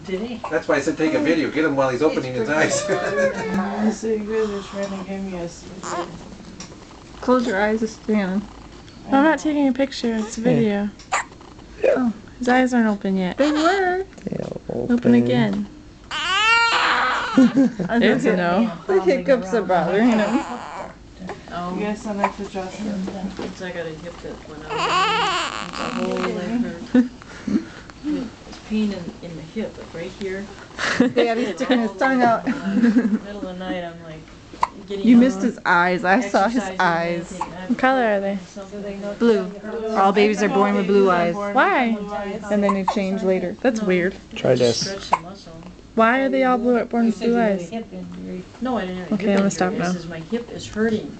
Did he? That's why I said take a video. Get him while he's opening his eyes. So you guys are trying to give me a secret. Close your eyes, Stan. No, I'm not taking a picture. It's a video. Oh, his eyes aren't open yet. They were. Open again. It's a no. The hiccups are bothering him. You guys sound like the Joshua. Since I got a hip that went out. It's a whole leg hurt. It's pain in the hip, but right here. Yeah, he's sticking his tongue out. Middle of the night, I'm like getting. You missed his eyes. I saw his eyes. What color are they? Blue. All babies are born with blue eyes. Why? And then they change later. That's weird. Try this. Stretch the muscle. Why are they all born with blue eyes? No, I didn't have a Okay, hip I'm gonna injury. stop now. This is my hip is hurting.